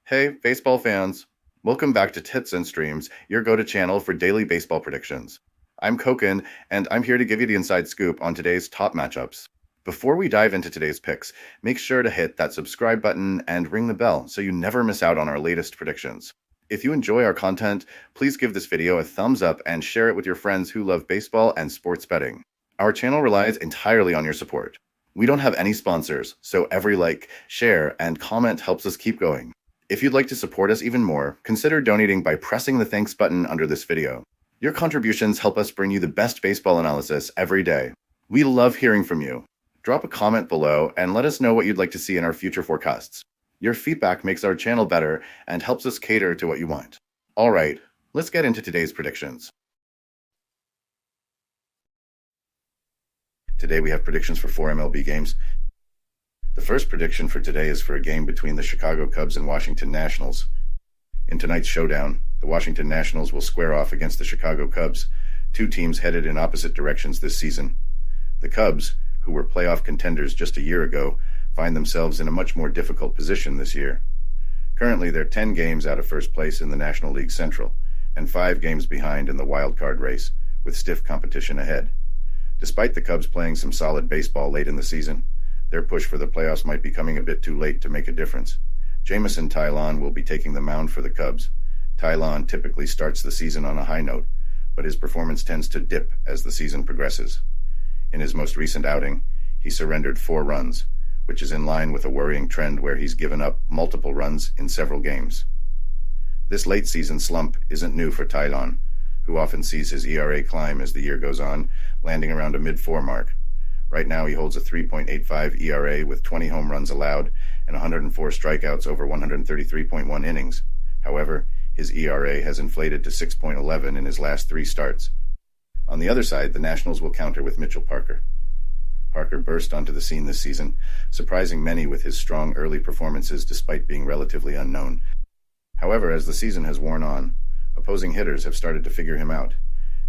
Hey, baseball fans. Welcome back to Tits and Streams, your go-to channel for daily baseball predictions. I'm Koken, and I'm here to give you the inside scoop on today's top matchups. Before we dive into today's picks, make sure to hit that subscribe button and ring the bell so you never miss out on our latest predictions. If you enjoy our content, please give this video a thumbs up and share it with your friends who love baseball and sports betting. Our channel relies entirely on your support. We don't have any sponsors, so every like, share, and comment helps us keep going. If you'd like to support us even more, consider donating by pressing the thanks button under this video. Your contributions help us bring you the best baseball analysis every day. We love hearing from you. Drop a comment below and let us know what you'd like to see in our future forecasts. Your feedback makes our channel better and helps us cater to what you want. All right, let's get into today's predictions. Today we have predictions for 4 MLB games. The first prediction for today is for a game between the Chicago Cubs and Washington Nationals. In tonight's showdown, the Washington Nationals will square off against the Chicago Cubs, two teams headed in opposite directions this season. The Cubs, who were playoff contenders just a year ago, find themselves in a much more difficult position this year. Currently, they're 10 games out of first place in the National League Central, and 5 games behind in the wild card race, with stiff competition ahead. Despite the Cubs playing some solid baseball late in the season, their push for the playoffs might be coming a bit too late to make a difference. Jameson Taillon will be taking the mound for the Cubs. Taillon typically starts the season on a high note, but his performance tends to dip as the season progresses. In his most recent outing, he surrendered 4 runs, which is in line with a worrying trend where he's given up multiple runs in several games. This late season slump isn't new for Taillon, who often sees his ERA climb as the year goes on, landing around a mid-4 mark. Right now, he holds a 3.85 ERA with 20 home runs allowed and 104 strikeouts over 133.1 innings. However, his ERA has inflated to 6.11 in his last 3 starts. On the other side, the Nationals will counter with Mitchell Parker. Parker burst onto the scene this season, surprising many with his strong early performances despite being relatively unknown. However, as the season has worn on, opposing hitters have started to figure him out,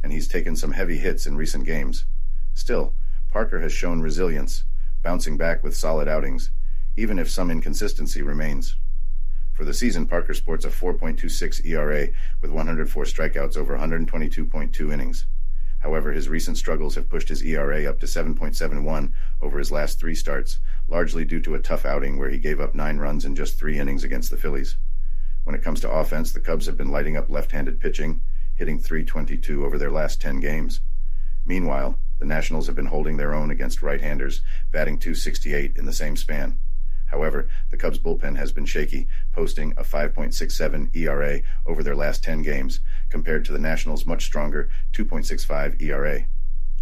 and he's taken some heavy hits in recent games. Still, Parker has shown resilience, bouncing back with solid outings, even if some inconsistency remains. For the season, Parker sports a 4.26 ERA with 104 strikeouts over 122.2 innings. However, his recent struggles have pushed his ERA up to 7.71 over his last 3 starts, largely due to a tough outing where he gave up 9 runs in just 3 innings against the Phillies. When it comes to offense, the Cubs have been lighting up left-handed pitching, hitting .322 over their last 10 games. Meanwhile, the Nationals have been holding their own against right-handers, batting .268 in the same span. However, the Cubs' bullpen has been shaky, posting a 5.67 ERA over their last 10 games, compared to the Nationals' much stronger 2.65 ERA.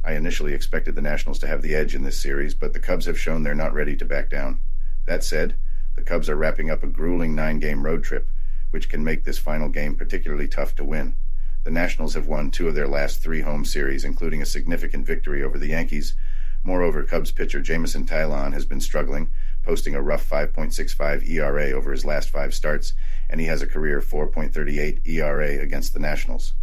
I initially expected the Nationals to have the edge in this series, but the Cubs have shown they're not ready to back down. That said, the Cubs are wrapping up a grueling 9-game road trip, which can make this final game particularly tough to win. The Nationals have won 2 of their last 3 home series, including a significant victory over the Yankees. Moreover, Cubs pitcher Jameson Taillon has been struggling, posting a rough 5.65 ERA over his last 5 starts, and he has a career 4.38 ERA against the Nationals.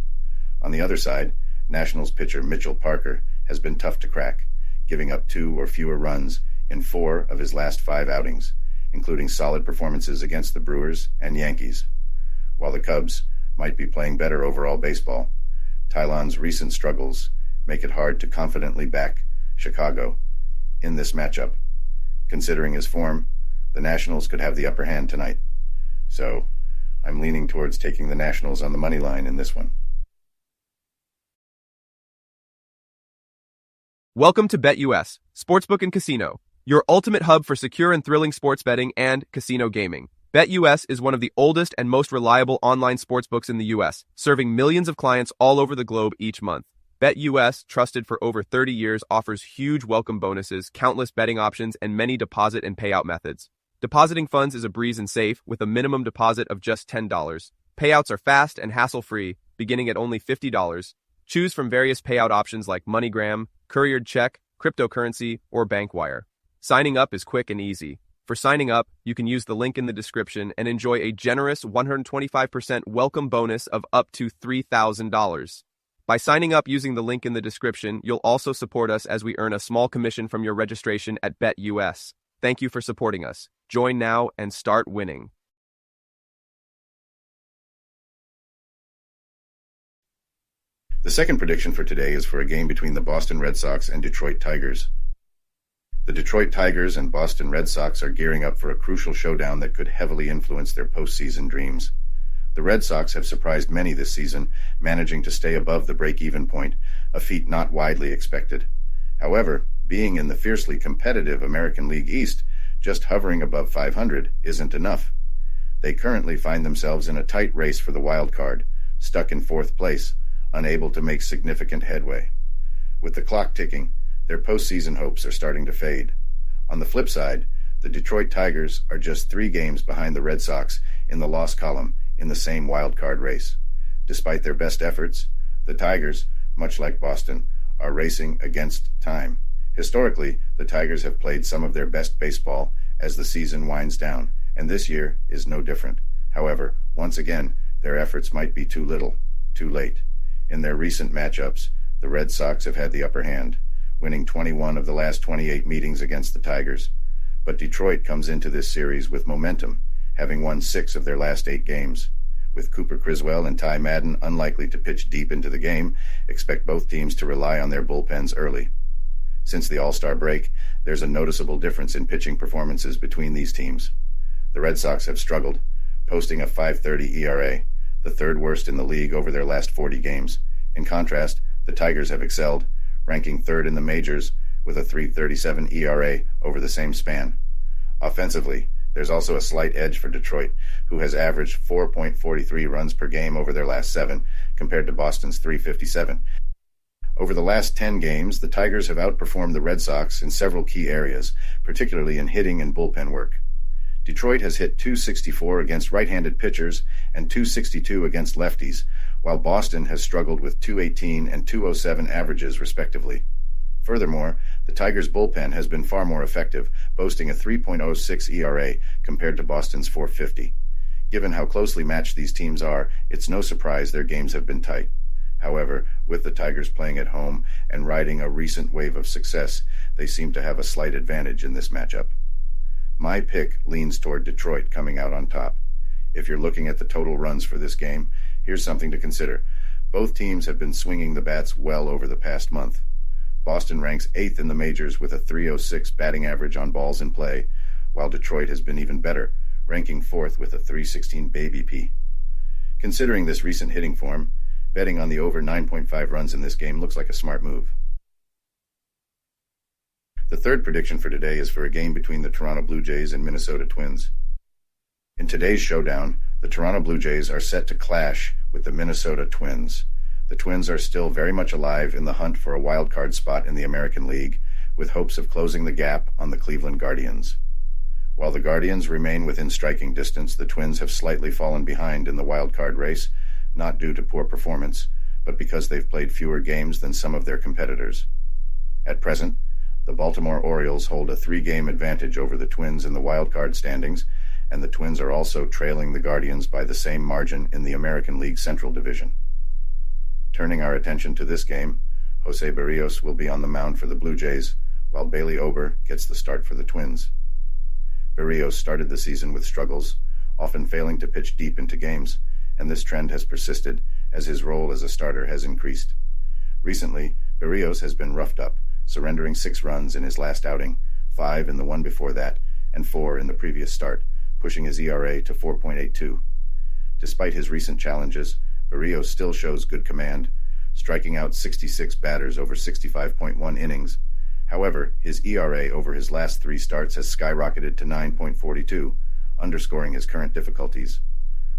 On the other side, Nationals pitcher Mitchell Parker has been tough to crack, giving up 2 or fewer runs in 4 of his last 5 outings, including solid performances against the Brewers and Yankees. While the Cubs might be playing better overall baseball, Taillon's recent struggles make it hard to confidently back Chicago in this matchup. Considering his form, the Nationals could have the upper hand tonight. So, I'm leaning towards taking the Nationals on the money line in this one. Welcome to BetUS, Sportsbook and Casino, your ultimate hub for secure and thrilling sports betting and casino gaming. BetUS is one of the oldest and most reliable online sportsbooks in the U.S., serving millions of clients all over the globe each month. BetUS, trusted for over 30 years, offers huge welcome bonuses, countless betting options, and many deposit and payout methods. Depositing funds is a breeze and safe, with a minimum deposit of just $10. Payouts are fast and hassle-free, beginning at only $50. Choose from various payout options like MoneyGram, couriered check, cryptocurrency, or bank wire. Signing up is quick and easy. For signing up, you can use the link in the description and enjoy a generous 125% welcome bonus of up to $3,000. By signing up using the link in the description, you'll also support us as we earn a small commission from your registration at BetUS. Thank you for supporting us. Join now and start winning. The second prediction for today is for a game between the Boston Red Sox and Detroit Tigers. The Detroit Tigers and Boston Red Sox are gearing up for a crucial showdown that could heavily influence their postseason dreams. The Red Sox have surprised many this season, managing to stay above the break-even point, a feat not widely expected. However, being in the fiercely competitive American League East, just hovering above 500 isn't enough. They currently find themselves in a tight race for the wild card, stuck in fourth place, unable to make significant headway. With the clock ticking, their postseason hopes are starting to fade. On the flip side, the Detroit Tigers are just 3 games behind the Red Sox in the loss column in the same wild card race. Despite their best efforts, the Tigers, much like Boston, are racing against time. Historically, the Tigers have played some of their best baseball as the season winds down, and this year is no different. However, once again, their efforts might be too little, too late. In their recent matchups, the Red Sox have had the upper hand, winning 21 of the last 28 meetings against the Tigers. But Detroit comes into this series with momentum, having won 6 of their last 8 games. With Cooper Criswell and Ty Madden unlikely to pitch deep into the game, expect both teams to rely on their bullpens early. Since the All-Star break, there's a noticeable difference in pitching performances between these teams. The Red Sox have struggled, posting a .530 ERA, the third worst in the league over their last 40 games. In contrast, the Tigers have excelled, ranking third in the majors with a .337 ERA over the same span. Offensively, there's also a slight edge for Detroit, who has averaged 4.43 runs per game over their last 7, compared to Boston's .357. Over the last 10 games, the Tigers have outperformed the Red Sox in several key areas, particularly in hitting and bullpen work. Detroit has hit .264 against right-handed pitchers and .262 against lefties, while Boston has struggled with .218 and .207 averages, respectively. Furthermore, the Tigers' bullpen has been far more effective, boasting a .306 ERA compared to Boston's .450. Given how closely matched these teams are, it's no surprise their games have been tight. However, with the Tigers playing at home and riding a recent wave of success, they seem to have a slight advantage in this matchup. My pick leans toward Detroit coming out on top. If you're looking at the total runs for this game, here's something to consider. Both teams have been swinging the bats well over the past month. Boston ranks 8th in the majors with a .306 batting average on balls in play, while Detroit has been even better, ranking 4th with a .316 BABIP. Considering this recent hitting form, betting on the over 9.5 runs in this game looks like a smart move. The third prediction for today is for a game between the Toronto Blue Jays and Minnesota Twins. In today's showdown, the Toronto Blue Jays are set to clash with the Minnesota Twins. The Twins are still very much alive in the hunt for a wild card spot in the American League, with hopes of closing the gap on the Cleveland Guardians. While the Guardians remain within striking distance, the Twins have slightly fallen behind in the wild card race, not due to poor performance, but because they've played fewer games than some of their competitors. At present, the Baltimore Orioles hold a 3-game advantage over the Twins in the wild card standings, and the Twins are also trailing the Guardians by the same margin in the American League Central Division. Turning our attention to this game, Jose Berrios will be on the mound for the Blue Jays, while Bailey Ober gets the start for the Twins. Berrios started the season with struggles, often failing to pitch deep into games, and this trend has persisted as his role as a starter has increased. Recently, Berrios has been roughed up, surrendering 6 runs in his last outing, 5 in the one before that, and 4 in the previous start, pushing his ERA to 4.82. Despite his recent challenges, Berrios still shows good command, striking out 66 batters over 65.1 innings. However, his ERA over his last 3 starts has skyrocketed to 9.42, underscoring his current difficulties.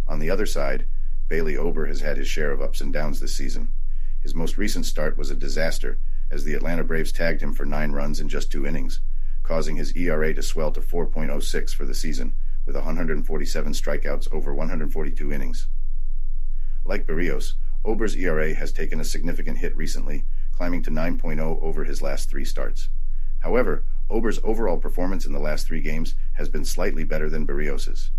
On the other side, Bailey Ober has had his share of ups and downs this season. His most recent start was a disaster, as the Atlanta Braves tagged him for 9 runs in just 2 innings, causing his ERA to swell to 4.06 for the season, with 147 strikeouts over 142 innings. Like Berrios, Ober's ERA has taken a significant hit recently, climbing to 9.0 over his last 3 starts. However, Ober's overall performance in the last 3 games has been slightly better than Berrios's.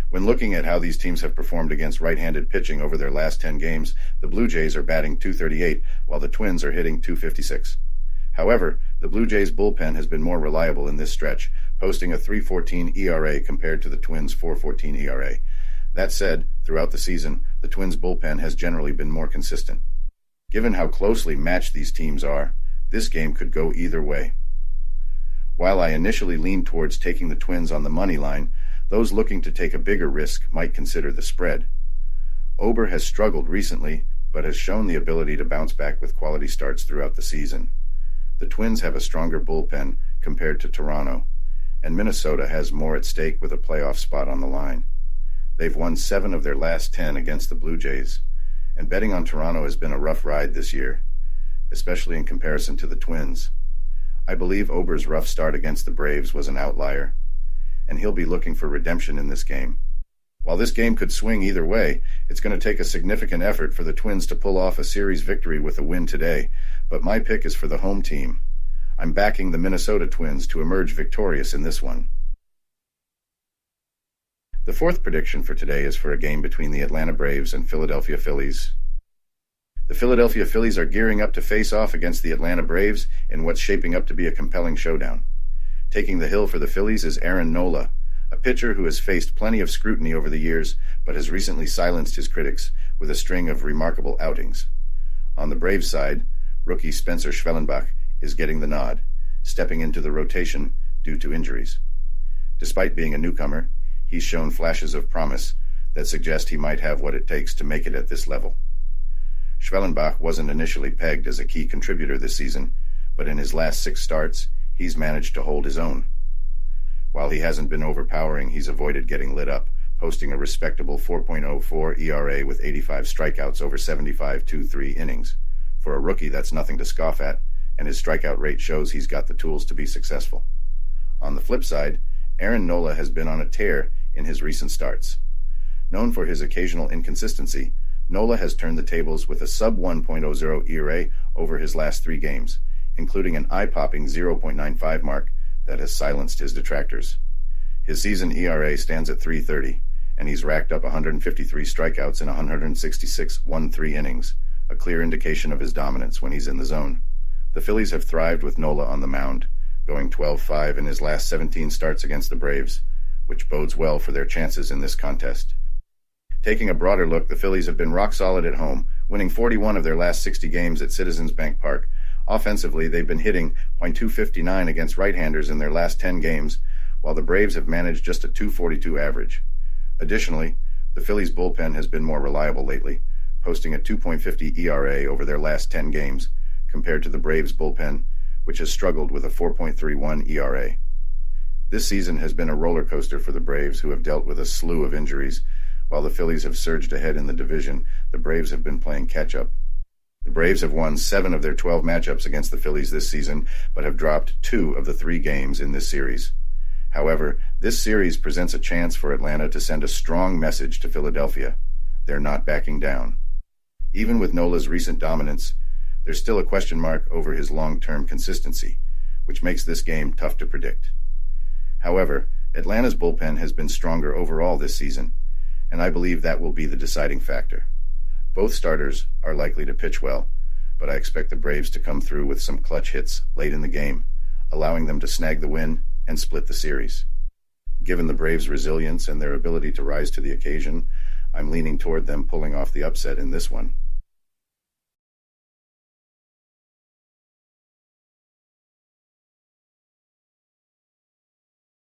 When looking at how these teams have performed against right-handed pitching over their last 10 games, the Blue Jays are batting .238, while the Twins are hitting .256. However, the Blue Jays' bullpen has been more reliable in this stretch, posting a .314 ERA compared to the Twins' .414 ERA. That said, throughout the season, the Twins' bullpen has generally been more consistent. Given how closely matched these teams are, this game could go either way. While I initially leaned towards taking the Twins on the money line, those looking to take a bigger risk might consider the spread. Ober has struggled recently, but has shown the ability to bounce back with quality starts throughout the season. The Twins have a stronger bullpen compared to Toronto, and Minnesota has more at stake with a playoff spot on the line. They've won 7 of their last 10 against the Blue Jays, and betting on Toronto has been a rough ride this year, especially in comparison to the Twins. I believe Ober's rough start against the Braves was an outlier, and he'll be looking for redemption in this game. While this game could swing either way, it's going to take a significant effort for the Twins to pull off a series victory with a win today, but my pick is for the home team. I'm backing the Minnesota Twins to emerge victorious in this one. The fourth prediction for today is for a game between the Atlanta Braves and Philadelphia Phillies. The Philadelphia Phillies are gearing up to face off against the Atlanta Braves in what's shaping up to be a compelling showdown. Taking the hill for the Phillies is Aaron Nola, a pitcher who has faced plenty of scrutiny over the years, but has recently silenced his critics with a string of remarkable outings. On the Braves side, rookie Spencer Schwellenbach is getting the nod, stepping into the rotation due to injuries. Despite being a newcomer, he's shown flashes of promise that suggest he might have what it takes to make it at this level. Schwellenbach wasn't initially pegged as a key contributor this season, but in his last 6 starts, he's managed to hold his own. While he hasn't been overpowering, he's avoided getting lit up, posting a respectable 4.04 ERA with 85 strikeouts over 75 2-3 innings. For a rookie, that's nothing to scoff at, and his strikeout rate shows he's got the tools to be successful. On the flip side, Aaron Nola has been on a tear in his recent starts. Known for his occasional inconsistency, Nola has turned the tables with a sub 1.00 ERA over his last 3 games, including an eye-popping 0.95 mark that has silenced his detractors. His season ERA stands at 3.30, and he's racked up 153 strikeouts in 166 1-3 innings, a clear indication of his dominance when he's in the zone. The Phillies have thrived with Nola on the mound, going 12-5 in his last 17 starts against the Braves, which bodes well for their chances in this contest. Taking a broader look, the Phillies have been rock solid at home, winning 41 of their last 60 games at Citizens Bank Park. Offensively, they've been hitting .259 against right-handers in their last 10 games, while the Braves have managed just a .242 average. Additionally, the Phillies' bullpen has been more reliable lately, posting a 2.50 ERA over their last 10 games, compared to the Braves' bullpen, which has struggled with a 4.31 ERA. This season has been a roller coaster for the Braves, who have dealt with a slew of injuries. While the Phillies have surged ahead in the division, the Braves have been playing catch-up. The Braves have won 7 of their 12 matchups against the Phillies this season, but have dropped 2 of the 3 games in this series. However, this series presents a chance for Atlanta to send a strong message to Philadelphia. They're not backing down. Even with Nola's recent dominance, there's still a question mark over his long-term consistency, which makes this game tough to predict. However, Atlanta's bullpen has been stronger overall this season, and I believe that will be the deciding factor. Both starters are likely to pitch well, but I expect the Braves to come through with some clutch hits late in the game, allowing them to snag the win and split the series. Given the Braves' resilience and their ability to rise to the occasion, I'm leaning toward them pulling off the upset in this one.